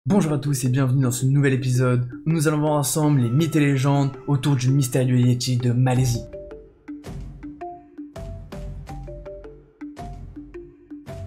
Bonjour à tous et bienvenue dans ce nouvel épisode où nous allons voir ensemble les mythes et légendes autour du mystérieux Yeti de Malaisie.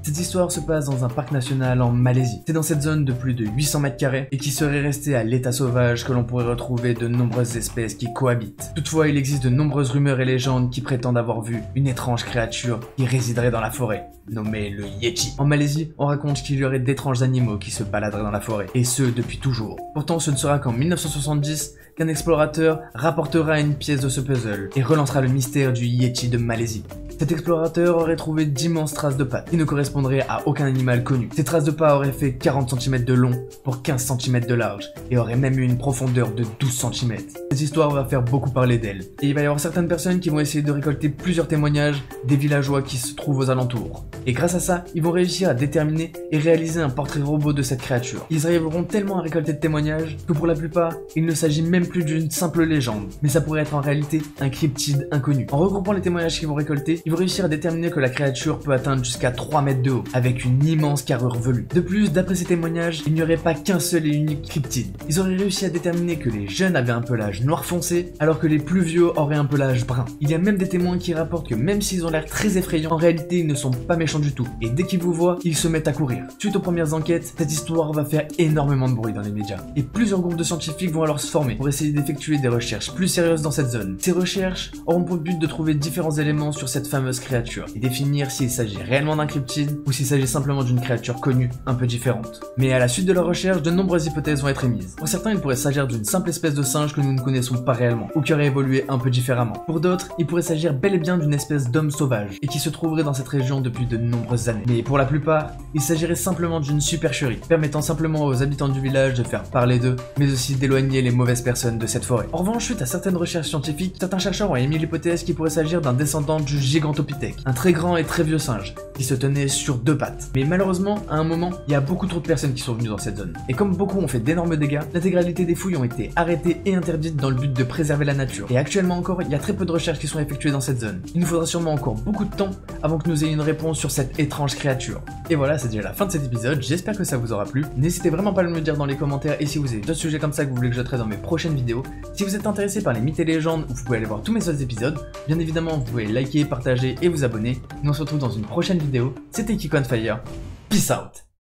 Cette histoire se passe dans un parc national en Malaisie. C'est dans cette zone de plus de 800 mètres carrés et qui serait restée à l'état sauvage que l'on pourrait retrouver de nombreuses espèces qui cohabitent. Toutefois, il existe de nombreuses rumeurs et légendes qui prétendent avoir vu une étrange créature qui résiderait dans la forêt, nommée le Yeti. En Malaisie, on raconte qu'il y aurait d'étranges animaux qui se baladeraient dans la forêt, et ce depuis toujours. Pourtant, ce ne sera qu'en 1970 qu'un explorateur rapportera une pièce de ce puzzle et relancera le mystère du Yeti de Malaisie. Cet explorateur aurait trouvé d'immenses traces de pattes qui ne correspondraient à aucun animal connu. Ces traces de pas auraient fait 40 cm de long pour 15 cm de large et auraient même eu une profondeur de 12 cm. Cette histoire va faire beaucoup parler d'elle. Et il va y avoir certaines personnes qui vont essayer de récolter plusieurs témoignages des villageois qui se trouvent aux alentours. Et grâce à ça, ils vont réussir à déterminer et réaliser un portrait robot de cette créature. Ils arriveront tellement à récolter de témoignages que pour la plupart, il ne s'agit même plus d'une simple légende, mais ça pourrait être en réalité un cryptide inconnu. En regroupant les témoignages qu'ils vont récolter, ils vont réussir à déterminer que la créature peut atteindre jusqu'à 3 mètres de haut, avec une immense carrure velue. De plus, d'après ces témoignages, il n'y aurait pas qu'un seul et unique cryptide. Ils auraient réussi à déterminer que les jeunes avaient un pelage noir foncé, alors que les plus vieux auraient un pelage brun. Il y a même des témoins qui rapportent que même s'ils ont l'air très effrayants, en réalité ils ne sont pas méchants du tout, et dès qu'ils vous voient, ils se mettent à courir. Suite aux premières enquêtes, cette histoire va faire énormément de bruit dans les médias, et plusieurs groupes de scientifiques vont alors se former pour essayer d'effectuer des recherches plus sérieuses dans cette zone. Ces recherches auront pour but de trouver différents éléments sur cette fameuse créature, et définir s'il s'agit réellement d'un cryptide, ou s'il s'agit simplement d'une créature connue, un peu différente. Mais à la suite de leur recherche, de nombreuses hypothèses vont être émises. Pour certains, il pourrait s'agir d'une simple espèce de singe que nous ne connaissons pas réellement, ou qui aurait évolué un peu différemment. Pour d'autres, il pourrait s'agir bel et bien d'une espèce d'homme sauvage, et qui se trouverait dans cette région depuis de nombreuses années. Mais pour la plupart, il s'agirait simplement d'une supercherie, permettant simplement aux habitants du village de faire parler d'eux, mais aussi d'éloigner les mauvaises personnes de cette forêt. En revanche, suite à certaines recherches scientifiques, certains chercheurs ont émis l'hypothèse qu'il pourrait s'agir d'un descendant du Gigantopithèque, un très grand et très vieux singe, qui se tenait sur deux pattes. Mais malheureusement, à un moment, il y a beaucoup trop de personnes qui sont venues dans cette zone. Et comme beaucoup ont fait d'énormes dégâts, l'intégralité des fouilles ont été arrêtées et interdites dans le but de préserver la nature. Et actuellement encore, il y a très peu de recherches qui sont effectuées dans cette zone. Il nous faudra sûrement encore beaucoup de temps avant que nous ayons une réponse sur cette étrange créature. Et voilà, c'est déjà la fin de cet épisode, j'espère que ça vous aura plu. N'hésitez vraiment pas à me le dire dans les commentaires, et si vous avez d'autres sujets comme ça que vous voulez que je traite dans mes prochaines vidéos. Si vous êtes intéressé par les mythes et légendes, vous pouvez aller voir tous mes autres épisodes. Bien évidemment, vous pouvez liker, partager et vous abonner. Nous on se retrouve dans une prochaine vidéo. C'était Kiko on Fire. Peace out.